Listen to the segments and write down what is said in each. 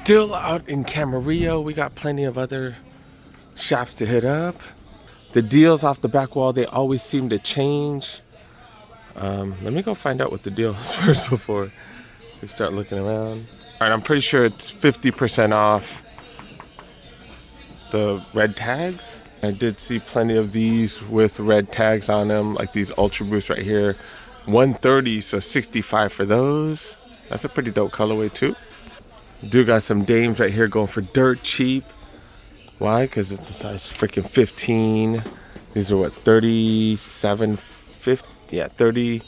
Still out in Camarillo. We got plenty of other shops to hit up. The deals off the back wall, they always seem to change. Let me go find out what the deal is first before we start looking around. All right, I'm pretty sure it's 50% off the red tags. I did see plenty of these with red tags on them, like these Ultra Boosts right here. 130, so 65 for those. That's a pretty dope colorway too. Do got some dames right here going for dirt cheap. Why? Because it's a size freaking 15. These are what, 37.50? Yeah, 32.50,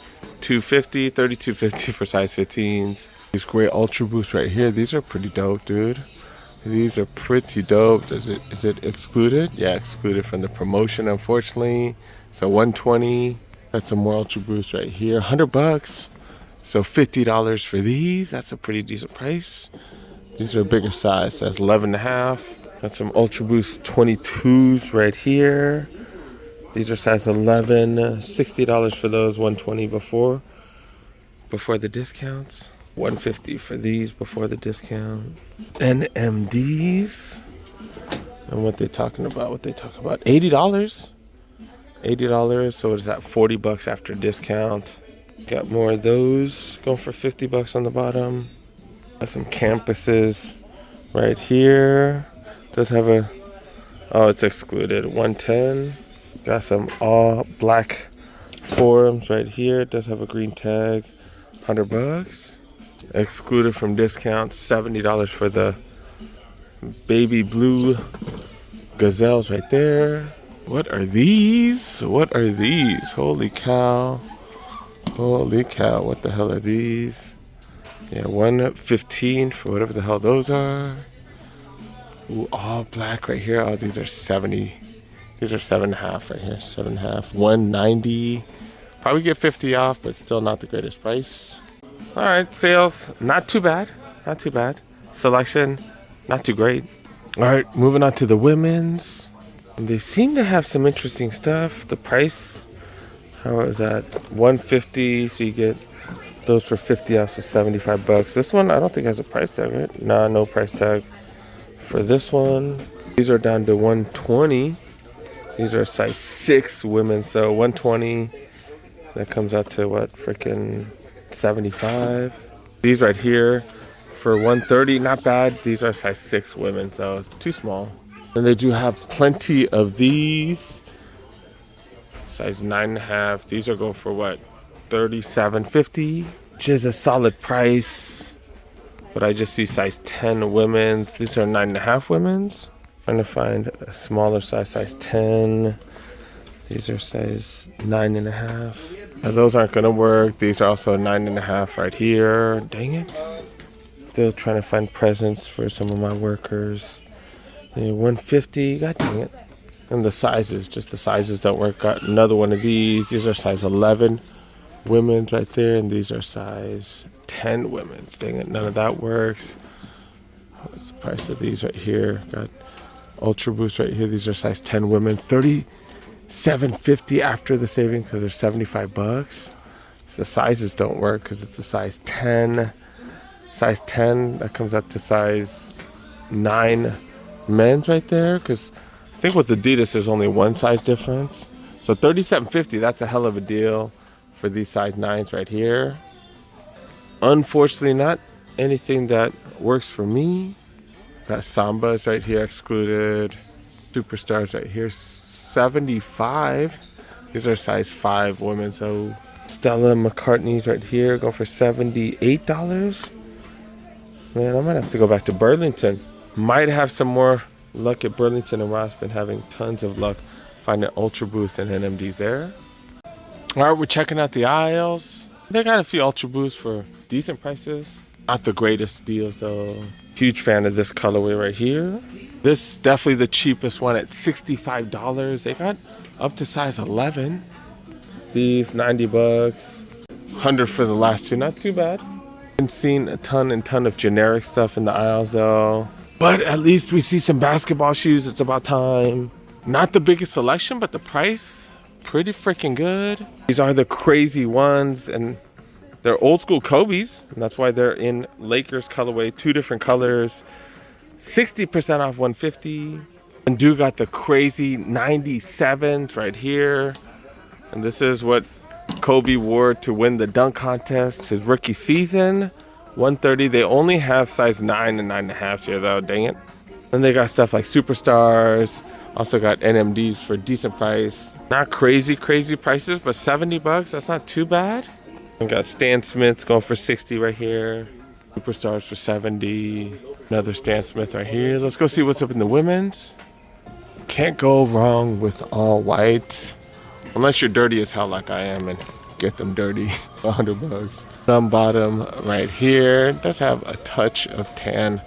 32.50 for size 15s. These great Ultra Boosts right here. These are pretty dope, dude. These are pretty dope. Is it excluded? Yeah, excluded from the promotion, unfortunately. So 120. Got some more Ultra Boosts right here. 100 bucks. So $50 for these. That's a pretty decent price. These are a bigger size. That's 11.5. Got some Ultra Boost 22s right here. These are size 11. $60 for those. 120 before the discounts. 150 for these before the discount. NMDs. And what they talking about? $80. $80. So what is that? 40 bucks after discount. Got more of those going for 50 bucks on the bottom. Got some campuses right here. Does have a, oh, it's excluded. 110. Got some all black forums right here. It does have a green tag. 100 bucks. Excluded from discounts. $70 for the baby blue gazelles right there. What are these? What are these? Holy cow. Holy cow. What the hell are these? Yeah, 115 for whatever the hell those are. Ooh, all black right here. Oh, these are 70. These are 7.5 right here. 7.5. 190. Probably get 50 off, but still not the greatest price. All right, sales. Not too bad. Not too bad. Selection. Not too great. All right, moving on to the women's. They seem to have some interesting stuff. The price, how is that? 150. So you get those for 50 off, so 75 bucks. This one, I don't think has a price tag, right? Nah, no price tag for this one. These are down to 120. These are size 6 women, so 120. That comes out to what, freaking 75. These right here for 130, not bad. These are size 6 women, so it's too small. And they do have plenty of these. Size 9.5. These are going for what, 37.50, which is a solid price. But I just see size 10 women's. These are 9.5 women's. Trying to find a smaller size 10. These are size 9.5. Now those aren't gonna work. These are also 9.5 right here. Dang it. Still trying to find presents for some of my workers. 150, god dang it. And the sizes, just the sizes don't work. Got another one of these. These are size 11 women's right there, and these are size 10 women's. Dang it, none of that works. What's the price of these right here? Got Ultra Boost right here. These are size 10 women's. $37.50 after the savings because they're 75 bucks. So the sizes don't work because it's a size 10. Size 10, that comes up to size 9 men's right there, because I think with Adidas there's only one size difference. So $37.50, that's a hell of a deal for these size 9s right here. Unfortunately, not anything that works for me. Got Sambas right here excluded. Superstars right here, 75. These are size 5 women. So Stella McCartney's right here, going for $78. Man, I might have to go back to Burlington. Might have some more luck at Burlington and Ross. Been having tons of luck finding Ultra Boosts and NMDs there. All right, we're checking out the aisles. They got a few Ultra Boosts for decent prices. Not the greatest deals though. Huge fan of this colorway right here. This definitely the cheapest one at $65. They got up to size 11. These 90 bucks. 100 for the last two. Not too bad. I've seen a ton of generic stuff in the aisles though. But at least we see some basketball shoes. It's about time. Not the biggest selection, but the price, pretty freaking good. These are the crazy ones, and They're old school Kobe's, and that's why they're in Lakers colorway, 2 different colors. 60% off 150. And dude got the crazy 97s right here. And this is what Kobe wore to win the dunk contest his rookie season. 130. They only have size 9 and 9.5 here though, dang it. Then they got stuff like Superstars. Also got NMDs for a decent price. Not crazy prices, but 70 bucks, that's not too bad. We got Stan Smiths going for 60 right here. Superstars for 70. Another Stan Smith right here. Let's go see what's up in the women's. Can't go wrong with all white. Unless you're dirty as hell like I am and get them dirty. 100 bucks. Thumb bottom right here. Does have a touch of tan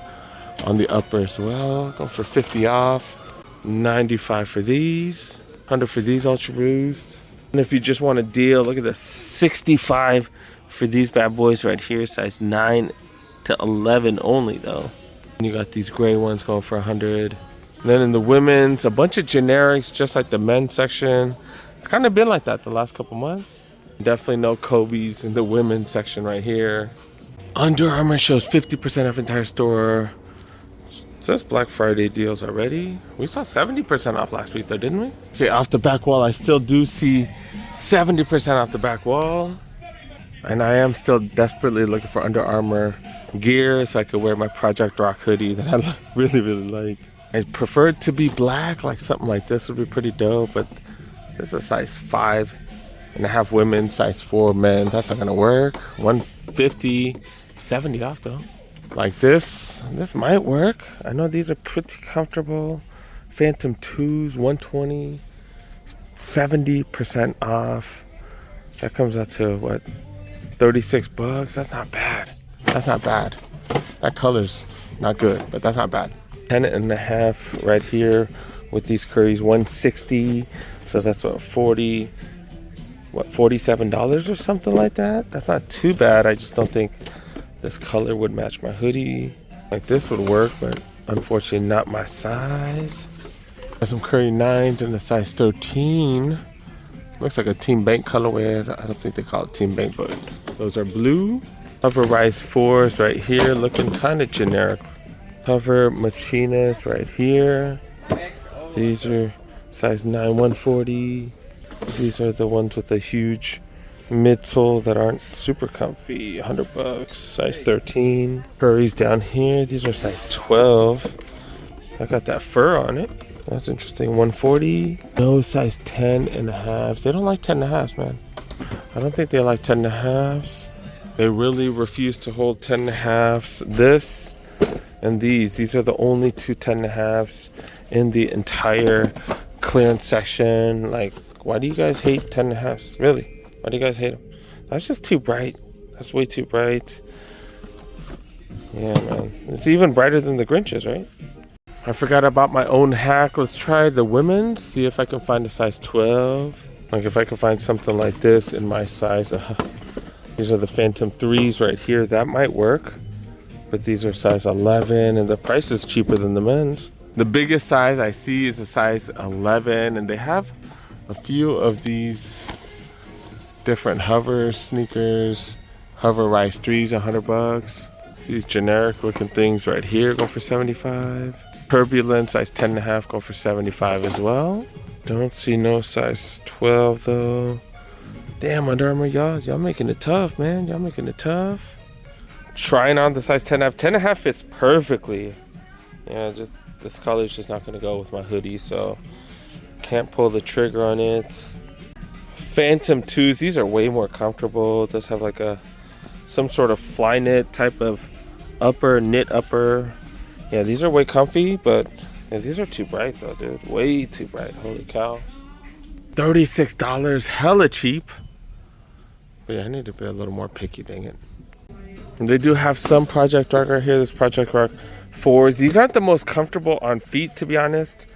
on the upper as well. Go for 50 off. 95 for these. 100 for these Ultra Boost. And if you just want a deal, look at this. 65 for these bad boys right here. Size 9 to 11 only though. And you got these gray ones going for 100. And then in the women's, a bunch of generics, just like the men's section. It's kind of been like that the last couple months. Definitely no Kobe's in the women's section right here. Under Armour shows 50% off entire store. So that's Black Friday deals already. We saw 70% off last week though, didn't we? Okay, off the back wall, I still do see 70% off the back wall. And I am still desperately looking for Under Armour gear so I could wear my Project Rock hoodie that I really like. I prefer it to be black, like something like this would be pretty dope, but this is a size 5.5 women, size 4 men. That's not gonna work. 150, 70 off though. Like this might work. I know these are pretty comfortable. Phantom 2s, 120, 70% off. That comes out to what? 36 bucks. That's not bad. That's not bad. That color's not good, but that's not bad. 10.5 right here with these curries, 160. So that's what, $47 or something like that. That's not too bad. I just don't think this color would match my hoodie. Like this would work, but unfortunately not my size. Got some curry 9s in the size 13. Looks like a Team Bank colorway. I don't think they call it Team Bank, but those are blue. Hover Rise 4s right here, looking kind of generic. Hover Machinas right here. These are size 9, 140. These are the ones with the huge midsole that aren't super comfy. 100 bucks. Size 13. Curries down here. These are size 12. I got that fur on it. That's interesting. 140. No size 10.5s. They don't like 10.5s, man. I don't think they like 10.5s. They really refuse to hold 10.5s. This and these are the only 2 10.5s in the entire clearance section. Like, why do you guys hate 10.5s? Really? Why do you guys hate them? That's just too bright. That's way too bright. Yeah, man. It's even brighter than the Grinches, right? I forgot about my own hack. Let's try the women's. See if I can find a size 12. Like if I can find something like this in my size. These are the Phantom 3s right here. That might work. But these are size 11 and the price is cheaper than the men's. The biggest size I see is a size 11 and they have a few of these different hover sneakers. Hover Rise 3s, 100 bucks. These generic looking things right here go for 75. Turbulent size 10.5 go for 75 as well. Don't see no size 12 though. Damn, Under Armour, y'all making it tough, man. Y'all making it tough. Trying on the size 10.5. 10.5 fits perfectly. Yeah, just this color is just not gonna go with my hoodie, so can't pull the trigger on it. Phantom 2s, these are way more comfortable. It does have like some sort of fly knit type of knit upper. Yeah, these are way comfy, but yeah, these are too bright though, dude. Way too bright. Holy cow. $36, hella cheap. But yeah, I need to be a little more picky, dang it. And they do have some Project Rock right here. This Project Rock 4s. These aren't the most comfortable on feet, to be honest.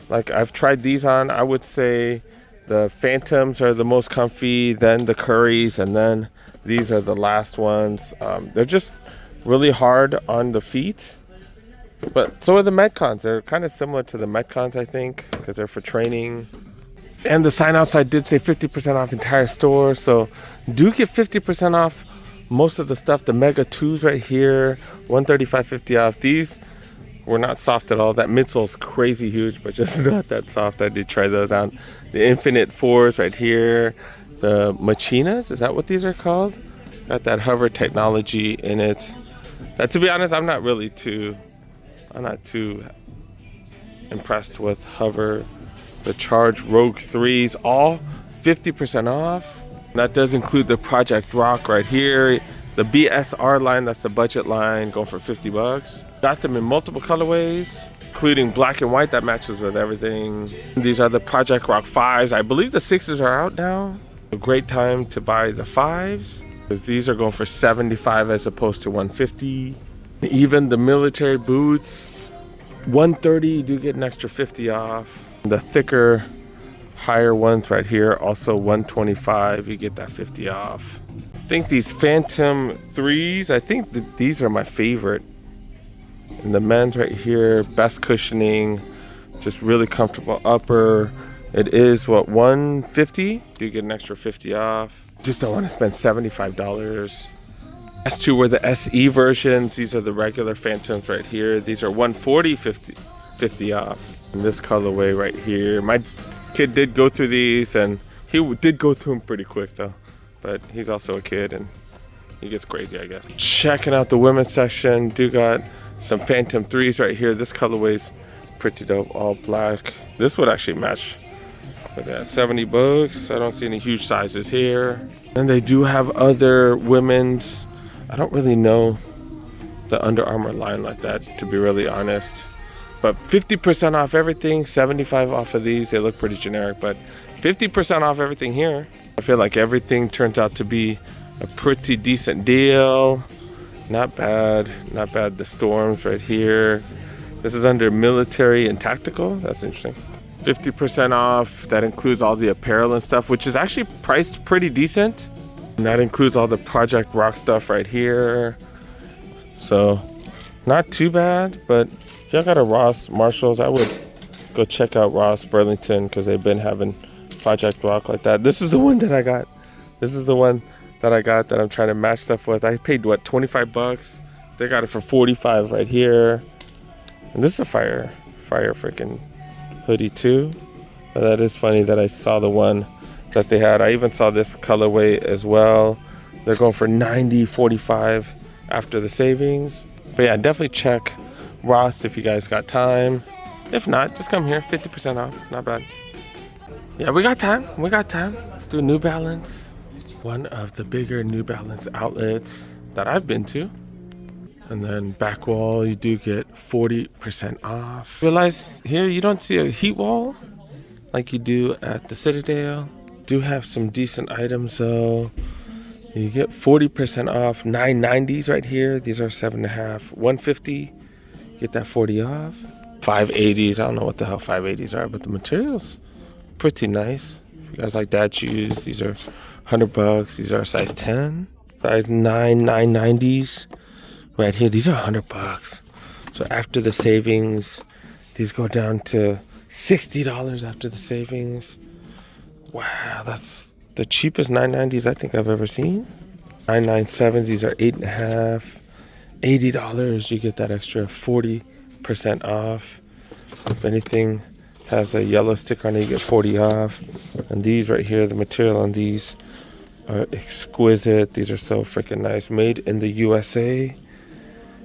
Like I've tried these on. I would say the Phantoms are the most comfy, then the Curries, and then these are the last ones. They're just really hard on the feet. But so are the Metcons. They're kind of similar to the Metcons, I think, because they're for training. And the sign outside did say 50% off entire store. So do get 50% off most of the stuff. The Mega 2s right here, $135.50 off. These were not soft at all. That midsole is crazy huge, but just not that soft. I did try those out. The Infinite 4s right here. The Machinas, is that what these are called? Got that hover technology in it. To be honest, I'm not too impressed with hover. The Charge Rogue 3s, all 50% off. That does include the Project Rock right here. The BSR line, that's the budget line, going for 50 bucks. Got them in multiple colorways, including black and white. That matches with everything. These are the Project Rock 5s. I believe the 6s are out now. A great time to buy the 5s, because these are going for 75 as opposed to 150. Even the military boots, 130, you do get an extra 50 off. The thicker, higher ones right here, also 125, you get that 50 off. I think these Phantom 3s, I think that these are my favorite. And the men's right here, best cushioning, just really comfortable upper. It is what, 150? Do you get an extra 50 off? Just don't want to spend $75. S2 were the SE versions. These are the regular Phantoms right here. These are 140, 50 off. And this colorway right here. My kid did go through these, and he did go through them pretty quick though. But he's also a kid and he gets crazy, I guess. Checking out the women's section. Do got some Phantom 3s right here. This colorway's pretty dope, all black. This would actually match with that, 70 bucks. I don't see any huge sizes here. And they do have other women's. I don't really know the Under Armour line like that, to be really honest. But 50% off everything, 75 off of these. They look pretty generic, but 50% off everything here. I feel like everything turns out to be a pretty decent deal. Not bad, not bad. The Storms right here. This is under military and tactical. That's interesting. 50% off. That includes all the apparel and stuff, which is actually priced pretty decent. And that includes all the Project Rock stuff right here. So not too bad, but if y'all got a Ross Marshalls, I would go check out Ross Burlington, because they've been having Project Rock like that. This is the one that I got. This is the one that I got that I'm trying to match stuff with. I paid what, 25 bucks? They got it for 45 right here. And this is a fire freaking hoodie too. But that is funny that I saw the one that they had. I even saw this colorway as well. They're going for 90, 45 after the savings. But yeah, definitely check Ross if you guys got time. If not, just come here, 50% off, not bad. Yeah, we got time. Let's do New Balance. One of the bigger New Balance outlets that I've been to. And then back wall, you do get 40% off. Realize here you don't see a heat wall like you do at the Citadel. Do have some decent items though. You get 40% off. 990s right here. These are 7.5. 150. Get that 40 off. 580s. I don't know what the hell 580s are, but the material's pretty nice. If you guys like dad shoes, these are 100 bucks. These are size 10. Size 9, 990s. Right here, these are 100 bucks. So after the savings, these go down to $60 after the savings. Wow, that's the cheapest 990s I think I've ever seen. 997s, these are 8.5. $80, you get that extra 40% off. If anything has a yellow sticker on it, you get 40 off. And these right here, the material on these are exquisite. These are so freaking nice. Made in the USA.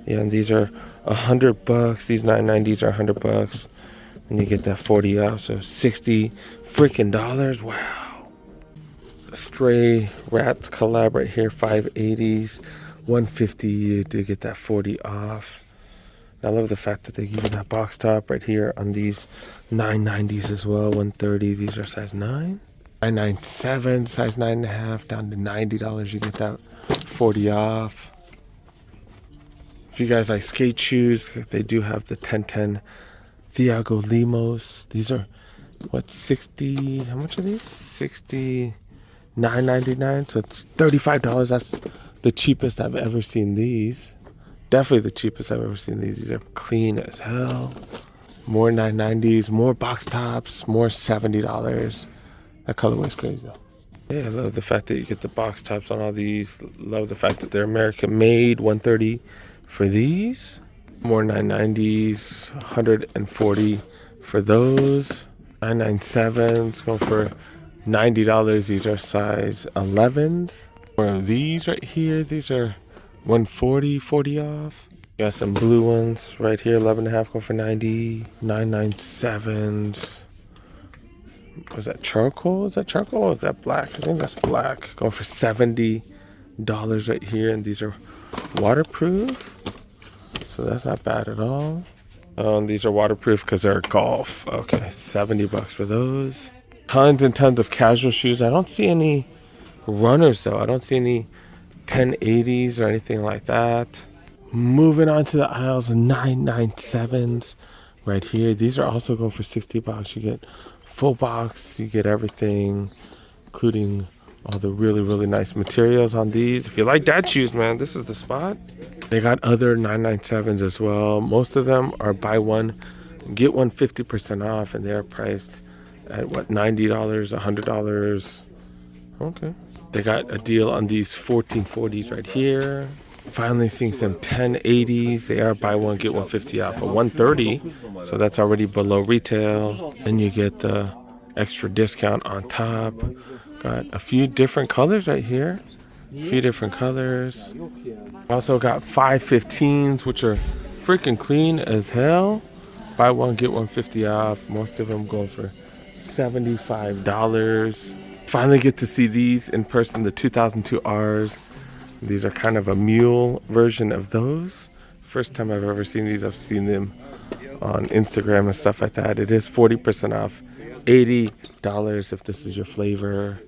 Yeah, and these are 100 bucks. These 990s are 100 bucks. And you get that 40 off, so 60 freaking dollars. Wow. Stray Rats collab right here, 580s. 150, you do get that 40 off. And I love the fact that they give you that box top right here on these 990s as well. 130, these are size 9. 997, size 9.5, down to $90. You get that 40 off. If you guys like skate shoes, they do have the 1010 Thiago Limos. These are what, 60? How much are these? $69.99. So it's $35. That's the cheapest I've ever seen these. Definitely the cheapest I've ever seen these. These are clean as hell. More 990s, more box tops, more $70. That colorway is crazy though. Yeah, I love the fact that you get the box tops on all these. Love the fact that they're American made. 130 for these. More 990s, 140 for those. 997s going for $90. These are size 11s. More of these right here. These are 140, 40 off. Got some blue ones right here, 11 and a half going for 90. 997s. Was that charcoal? Is that charcoal or is that black? I think that's black. Going for $70 right here. And these are waterproof. So that's not bad at all. These are waterproof because they're golf. Okay, $70 for those. Tons and tons of casual shoes. I don't see any runners though. I don't see any 1080s or anything like that. Moving on to the aisles, 997s right here. These are also going for $60. You get full box, you get everything, including all the really, really nice materials on these. If you like dad shoes, man, this is the spot. They got other 997s as well. Most of them are buy one, get one 50% off, and they're priced at what, $90, $100. Okay. They got a deal on these 1440s right here. Finally seeing some 1080s. They are buy one, get 150 off of 130. So that's already below retail. And you get the extra discount on top. Got a few different colors right here. A few different colors. Also got 515s, which are freaking clean as hell. Buy one, get 150 off. Most of them going for $75. Finally get to see these in person, the 2002 Rs. These are kind of a mule version of those. First time I've ever seen these. I've seen them on Instagram and stuff like that. It is 40% off, $80 if this is your flavor.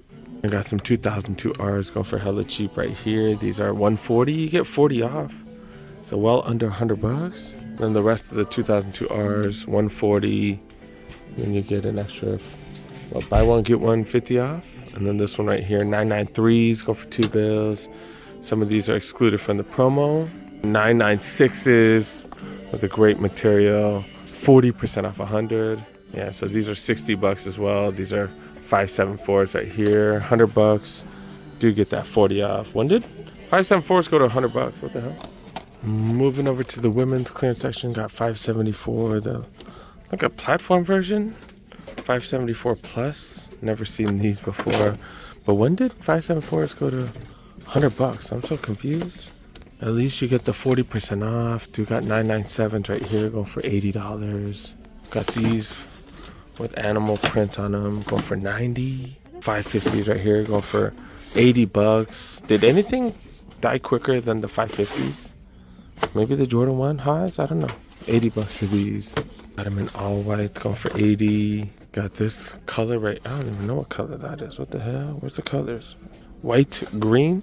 I got some 2002 Rs going for hella cheap right here. These are 140. You get 40 off, so well under $100. Then the rest of the 2002 Rs, 140. Then you get an extra, well, buy one get one 50 off. And then this one right here, 993s go for $2. Some of these are excluded from the promo. 996s with a great material, 40% off 100. Yeah, so these are $60 as well. These are 574s right here, $100. Do get that 40 off. When did 574s go to $100? What the hell? Moving over to the women's clearance section, got 574, the like a platform version, 574 plus. Never seen these before. But when did 574s go to $100? I'm so confused. At least you get the 40% off. Do got 997s right here, going for $80. Got these with animal print on them, going for $90. 550s right here, going for $80. Did anything die quicker than the 550s? Maybe the Jordan 1 highs? I don't know. $80 for these. Got them in all white, going for $80. Got this color right. I don't even know what color that is. What the hell? Where's the colors? White, green?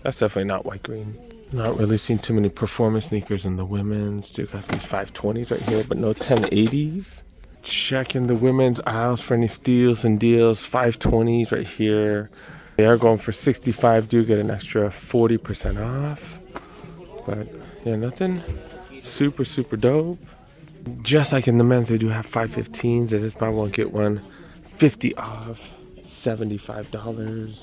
That's definitely not white, green. Not really seen too many performance sneakers in the women's. Do got these 520s right here, but no 1080s. Checking the women's aisles for any steals and deals. 520s right here. They are going for $65. Do get an extra 40% off. But yeah, nothing super, super dope. Just like in the men's, they do have 515s. It is buy one, get one 50 off, $75.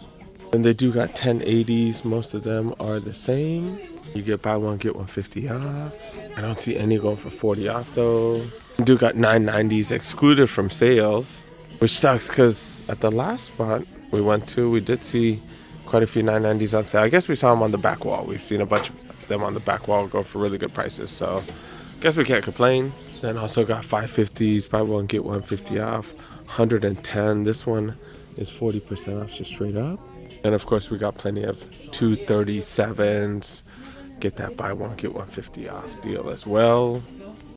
And they do got 1080s. Most of them are the same. You get buy one, get one 50 off. I don't see any going for 40 off though. We do got 990s excluded from sales, which sucks because at the last spot we went to, we did see quite a few 990s on sale. I guess we saw them on the back wall. We've seen a bunch of them on the back wall go for really good prices. So I guess we can't complain. Then also got 550s, buy one, get one 50 off, 110. This one is 40% off just straight up. And of course we got plenty of 237s. Get that buy one, get one 50 off deal as well.